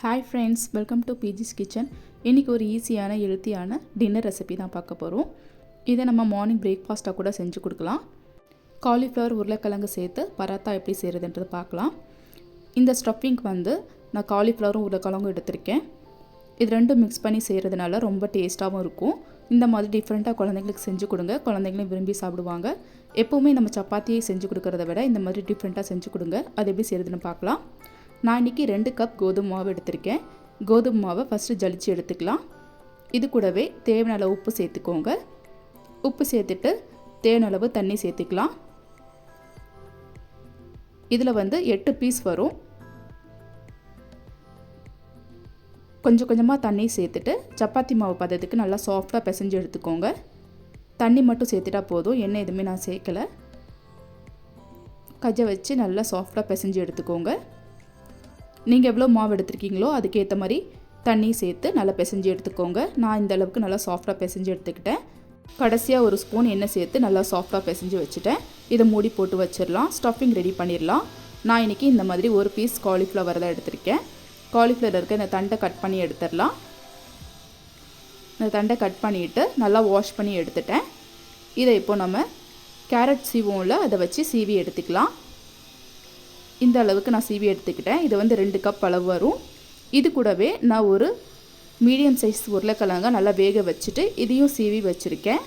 Hi friends, welcome to பிஜிஸ் kitchen. இன்றைக்கி ஒரு ஈஸியான ஹெல்த்தியான டின்னர் ரெசிபி தான் பார்க்க போகிறோம். இதை நம்ம மார்னிங் பிரேக்ஃபாஸ்ட்டாக கூட செஞ்சு கொடுக்கலாம். காலிஃப்ளவர் உருளைக்கிழங்கு சேர்த்து பராத்தா எப்படி செய்கிறதுன்றது பார்க்கலாம். இந்த ஸ்டஃபிங் நான் காலிஃப்ளவரும் உருளைக்கிழங்கும் எடுத்திருக்கேன். இது ரெண்டும் மிக்ஸ் பண்ணி செய்கிறதுனால ரொம்ப டேஸ்ட்டாகவும் இருக்கும். இந்த மாதிரி டிஃப்ரெண்ட்டாக குழந்தைங்களுக்கு செஞ்சு கொடுங்க, குழந்தைங்களும் விரும்பி சாப்பிடுவாங்க. எப்போவுமே நம்ம சப்பாத்தியை செஞ்சு கொடுக்கறத விட இந்த மாதிரி டிஃப்ரெண்ட்டாக செஞ்சு கொடுங்க. அது எப்படி செய்கிறதுன்னு பார்க்கலாம். நான் இன்றைக்கி 2 கப் கோதுமை மாவு எடுத்திருக்கேன். கோதுமை மாவை ஃபஸ்ட்டு ஜலிச்சு எடுத்துக்கலாம். இது கூடவே தேவையான அளவு உப்பு சேர்த்துக்கோங்க. உப்பு சேர்த்துட்டு தேவையான அளவு தண்ணி சேர்த்துக்கலாம். இதில் 8 பீஸ் வரும். கொஞ்சம் கொஞ்சமாக தண்ணி சேர்த்துட்டு சப்பாத்தி மாவு பதத்துக்கு நல்லா சாஃப்டாக பிசைஞ்சு எடுத்துக்கோங்க. தண்ணி மட்டும் சேர்த்துட்டா போதும், எண்ணெய் எதுவுமே நான் சேர்க்கலை. கையை வச்சு நல்லா சாஃப்டாக பிசைஞ்சு எடுத்துக்கோங்க. நீங்கள் எவ்வளோ மாவு எடுத்துருக்கீங்களோ அதுக்கேற்ற மாதிரி தண்ணி சேர்த்து நல்லா பிசைஞ்சு எடுத்துக்கோங்க. நான் இந்த அளவுக்கு நல்லா சாஃப்டாக பிசைஞ்சு எடுத்துக்கிட்டேன். கடைசியாக ஒரு ஸ்பூன் எண்ணெய் சேர்த்து நல்லா சாஃப்டாக பிசைஞ்சு வச்சுட்டேன். இதை மூடி போட்டு வச்சிடலாம். ஸ்டஃபிங் ரெடி பண்ணிடலாம். நான் இன்றைக்கி இந்த மாதிரி ஒரு பீஸ் காலிஃப்ளவர் தான் எடுத்திருக்கேன். காலிஃப்ளவர் இருக்க இந்த தண்டை கட் பண்ணி எடுத்துடலாம். இந்த தண்டை கட் பண்ணிவிட்டு நல்லா வாஷ் பண்ணி எடுத்துட்டேன். இதை இப்போது நம்ம கேரட் சீவோம்ல அதை வச்சு சீவி எடுத்துக்கலாம். இந்த அளவுக்கு நான் சீவி எடுத்துக்கிட்டேன். இது 2 கப் அளவு வரும். இது கூடவே நான் ஒரு மீடியம் சைஸ் உருளைக்கிழங்க நல்லா வேக வச்சுட்டு இதையும் சீவி வச்சுருக்கேன்.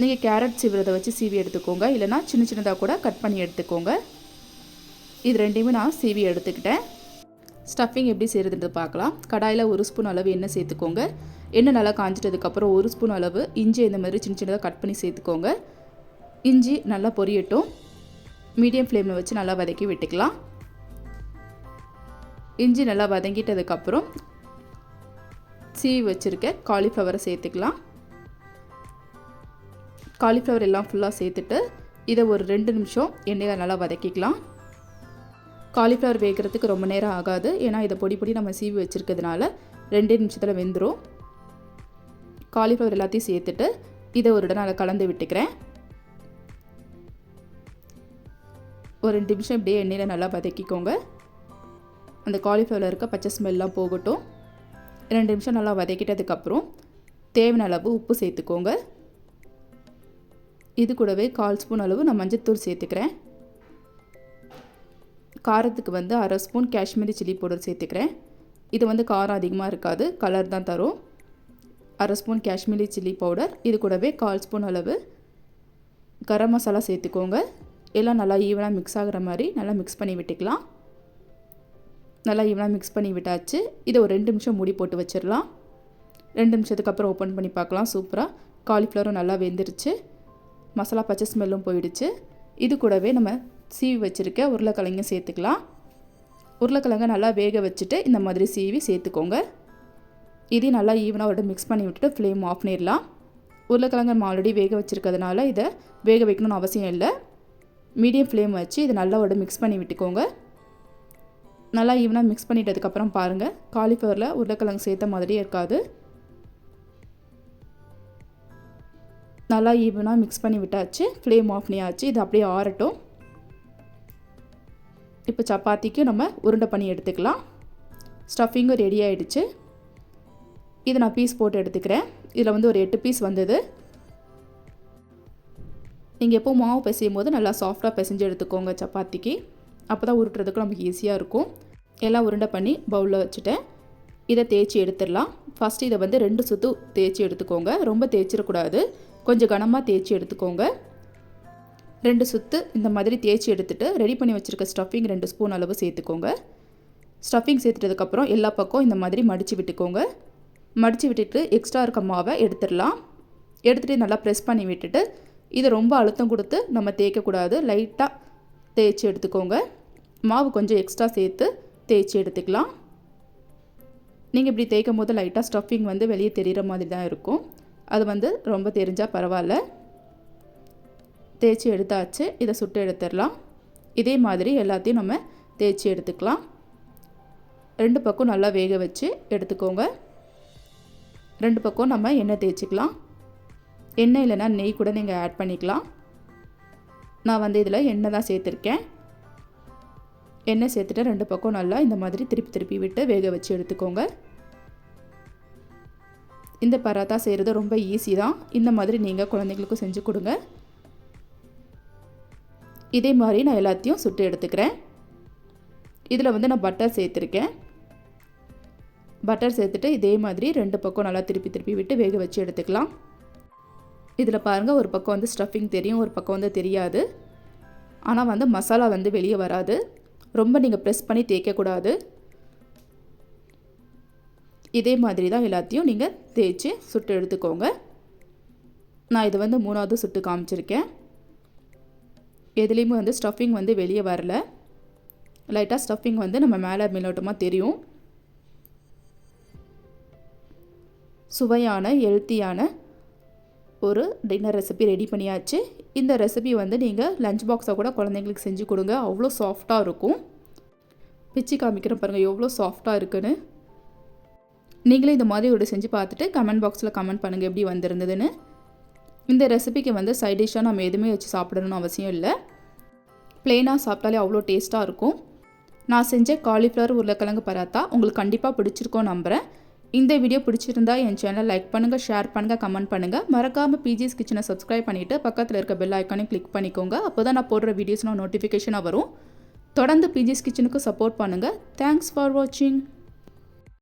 நீங்கள் கேரட் சீவுறதை வச்சு சீவி எடுத்துக்கோங்க, இல்லைனா சின்ன சின்னதாக கூட கட் பண்ணி எடுத்துக்கோங்க. இது ரெண்டையுமே நான் சீவி எடுத்துக்கிட்டேன். ஸ்டஃபிங் எப்படி செய்கிறதுன்றது பார்க்கலாம். கடாயில் 1 ஸ்பூன் அளவு எண்ணெய் சேர்த்துக்கோங்க. எண்ணெய் நல்லா காஞ்சிட்டதுக்கப்புறம் 1 ஸ்பூன் அளவு இஞ்சி இந்த மாதிரி சின்ன சின்னதாக கட் பண்ணி சேர்த்துக்கோங்க. இஞ்சி நல்லா பொரியட்டும். மீடியம் ஃப்ளேமில் வச்சு நல்லா வதக்கி விட்டுக்கலாம். இஞ்சி நல்லா வதங்கிட்டதுக்கப்புறம் சீவி வச்சுருக்க காலிஃப்ளவரை சேர்த்துக்கலாம். காலிஃப்ளவர் எல்லாம் ஃபுல்லாக சேர்த்துட்டு இதை ஒரு 2 நிமிஷம் எண்ணெயில் நல்லா வதக்கிக்கலாம். காலிஃப்ளவர் வேகிறதுக்கு ரொம்ப நேரம் ஆகாது, ஏன்னா இதை பொடி நம்ம சீவி வச்சுருக்கிறதுனால 2 நிமிஷத்தில் வெந்துடும். காலிஃப்ளவர் எல்லாத்தையும் சேர்த்துட்டு இதை ஒரு இடம் நல்லா கலந்து விட்டுக்கிறேன். ஒரு 2 நிமிஷம் இப்படியே எண்ணெயில் நல்லா வதக்கிக்கோங்க. அந்த காலிஃப்ளவரில் இருக்க பச்சை ஸ்மெல்லாம் போகட்டும். 2 நிமிஷம் நல்லா வதக்கிட்டதுக்கப்புறம் தேவையான அளவு உப்பு சேர்த்துக்கோங்க. இது கூடவே 1/4 ஸ்பூன் அளவு நான் மஞ்சள்தூள் சேர்த்துக்கிறேன். காரத்துக்கு 1/2 ஸ்பூன் காஷ்மீரி சில்லி பவுடர் சேர்த்துக்கிறேன். இது காரம் அதிகமாக இருக்காது, கலர் தான் தரும். 1/2 ஸ்பூன் காஷ்மீரி சில்லி பவுடர். இது கூடவே 1/4 ஸ்பூன் அளவு கரம் மசாலா சேர்த்துக்கோங்க. எல்லாம் நல்லா ஈவனாக மிக்ஸ் ஆகிற மாதிரி நல்லா மிக்ஸ் பண்ணி விட்டுக்கலாம். நல்லா ஈவனாக மிக்ஸ் பண்ணி விட்டாச்சு. இதை ஒரு 2 நிமிஷம் மூடி போட்டு வச்சிடலாம். 2 நிமிஷத்துக்கு அப்புறம் ஓப்பன் பண்ணி பார்க்கலாம். சூப்பராக காலிஃப்ளவரும் நல்லா வெந்துருச்சு. மசாலா பச்சை ஸ்மெல்லும் போயிடுச்சு. இது கூடவே நம்ம சீவி வச்சுருக்க உருளைக்கிழங்கும் சேர்த்துக்கலாம். உருளைக்கிழங்கை நல்லா வேக வச்சுட்டு இந்த மாதிரி சீவி சேர்த்துக்கோங்க. இதையும் நல்லா ஈவனாக மிக்ஸ் பண்ணி விட்டுட்டு ஃப்ளேம் ஆஃப் பண்ணிடலாம். உருளைக்கிழங்கு நம்ம ஆல்ரெடி வேக வச்சுருக்கிறதுனால இதை வேக வைக்கணும்னு அவசியம் இல்லை. மீடியம் ஃப்ளேம் வச்சு இதை நல்லா மிக்ஸ் பண்ணி விட்டுக்கோங்க. நல்லா ஈவனாக மிக்ஸ் பண்ணிட்டதுக்கப்புறம் பாருங்கள், காலிஃப்ளவரில் உருளைக்கிழங்கு சேர்த்த மாதிரியே இருக்காது. நல்லா ஈவனாக மிக்ஸ் பண்ணி விட்டாச்சு. ஃப்ளேம் ஆஃப் பண்ணியாச்சு. இது அப்படியே ஆறட்டும். இப்போ சப்பாத்திக்கு நம்ம உருண்டை பண்ணி எடுத்துக்கலாம். ஸ்டஃபிங்கும் ரெடி ஆகிடுச்சு. இதை நான் பீஸ் போட்டு எடுத்துக்கிறேன். இதில் ஒரு 8 பீஸ் வந்தது. நீங்கள் எப்போ மாவு பிசையும் போது நல்லா சாஃப்டாக பிசைஞ்சு எடுத்துக்கோங்க சப்பாத்திக்கு. அப்போ தான் உருட்டுறதுக்கு நமக்கு ஈஸியாக இருக்கும். எல்லாம் உருண்டை பண்ணி பவுலில் வச்சுட்டேன். இதை தேய்ச்சி எடுத்துடலாம். ஃபஸ்ட்டு இதை 2 சுற்று தேய்ச்சி எடுத்துக்கோங்க. ரொம்ப தேய்ச்சிடக்கூடாது, கொஞ்சம் கனமாக தேய்ச்சி எடுத்துக்கோங்க. 2 சுற்று இந்த மாதிரி தேய்ச்சி எடுத்துகிட்டு ரெடி பண்ணி வச்சுருக்க ஸ்டஃபிங் 2 ஸ்பூன் அளவு சேர்த்துக்கோங்க. ஸ்டஃபிங் சேர்த்துட்டதுக்கப்புறம் எல்லா பக்கம் இந்த மாதிரி மடித்து விட்டுக்கோங்க. மடித்து விட்டுட்டு எக்ஸ்ட்ரா இருக்க மாவை எடுத்துடலாம். எடுத்துகிட்டு நல்லா ப்ரெஸ் பண்ணி விட்டுட்டு இதை ரொம்ப அழுத்தம் கொடுத்து நம்ம தேய்க்கக்கூடாது, லைட்டாக தேய்ச்சி எடுத்துக்கோங்க. மாவு கொஞ்சம் எக்ஸ்ட்ரா சேர்த்து தேய்ச்சி எடுத்துக்கலாம். நீங்கள் இப்படி தேய்க்கும் போது லைட்டாக ஸ்டஃபிங் வெளியே தெரிகிற மாதிரி தான் இருக்கும். அது ரொம்ப தெரிஞ்சால் பரவாயில்ல. தேய்ச்சி எடுத்தாச்சு. இதை சுட்டு எடுத்துடலாம். இதே மாதிரி எல்லாத்தையும் நம்ம தேய்ச்சி எடுத்துக்கலாம். 2 பக்கம் நல்லா வேக வச்சு எடுத்துக்கோங்க. 2 பக்கம் நம்ம எண்ணெய் தேய்ச்சிக்கலாம். எண்ணெய் இல்லைனா நெய் கூட நீங்கள் ஆட் பண்ணிக்கலாம். நான் இதில் எண்ணெய் தான் சேர்த்துருக்கேன். எண்ணெய் சேர்த்துட்டு 2 பக்கம் நல்லா இந்த மாதிரி திருப்பி விட்டு வேக வச்சு எடுத்துக்கோங்க. இந்த பராத்தா செய்கிறது ரொம்ப ஈஸி தான். இந்த மாதிரி நீங்கள் குழந்தைங்களுக்கும் செஞ்சு கொடுங்க. இதே மாதிரி நான் எல்லாத்தையும் சுட்டு எடுத்துக்கிறேன். இதில் வந்து நான் பட்டர் சேர்த்துருக்கேன். பட்டர் சேர்த்துட்டு இதே மாதிரி 2 பக்கம் நல்லா திருப்பி விட்டு வேக வச்சு எடுத்துக்கலாம். இதில் பாருங்கள், ஒரு பக்கம் வந்து ஸ்டஃபிங் தெரியும், ஒரு பக்கம் வந்து தெரியாது. ஆனால் வந்து மசாலா வந்து வெளியே வராது. ரொம்ப நீங்கள் ப்ரெஸ் பண்ணி தேய்க்கக்கூடாது. இதே மாதிரி தான் எல்லாத்தையும் நீங்கள் தேய்ச்சி சுட்டு எடுத்துக்கோங்க. நான் இது வந்து 3வது சுட்டு காமிச்சிருக்கேன். எதுலேயுமே வந்து ஸ்டஃபிங் வந்து வெளியே வரல. லைட்டாக ஸ்டஃபிங் வந்து நம்ம மேலே மேலோட்டமாக தெரியும். சுவையான ஹெல்த்தியான ஒரு டின்னர் ரெசிபி ரெடி பண்ணியாச்சு. இந்த ரெசிபி வந்து நீங்கள் லஞ்ச் பாக்ஸை கூட குழந்தைங்களுக்கு செஞ்சு கொடுங்க. அவ்வளோ சாஃப்டாக இருக்கும். பிச்சு காமிக்கிறேன் பாருங்கள் எவ்வளோ சாஃப்டாக இருக்குன்னு. நீங்களே இந்த மாதிரி ஒரு செஞ்சு பார்த்துட்டு கமெண்ட் பாக்ஸில் கமெண்ட் பண்ணுங்கள் எப்படி வந்திருந்ததுன்னு. இந்த ரெசிபிக்கு வந்து சைட் டிஷ்ஷாக நம்ம எதுவுமே வச்சு சாப்பிடணும்னு அவசியம் இல்லை. ப்ளெயினாக சாப்பிட்டாலே அவ்வளோ டேஸ்ட்டாக இருக்கும். நான் செஞ்ச காலிஃப்ளவர் உருளைக்கிழங்கு பராத்தா உங்களுக்கு கண்டிப்பாக பிடிச்சிருக்கோன்னு நம்புகிறேன். இந்த வீடியோ பிடிச்சிருந்தா என் சேனலை லைக் பண்ணுங்கள், ஷேர் பண்ணுங்கள், கமெண்ட் பண்ணுங்கள். மறக்காமல் பிஜிஸ் கிச்சனை சப்ஸ்கிரைப் பண்ணிவிட்டு பக்கத்தில் இருக்க பெல் ஐக்கானையும் கிளிக் பண்ணிக்கோங்க. அப்போ தான் நான் போடுற வீடியோஸ்லாம் நோட்டிஃபிகேஷனாக வரும். தொடர்ந்து பிஜிஸ் கிச்சனுக்கு சப்போர்ட் பண்ணுங்கள். தேங்க்ஸ் ஃபார் வாட்சிங்.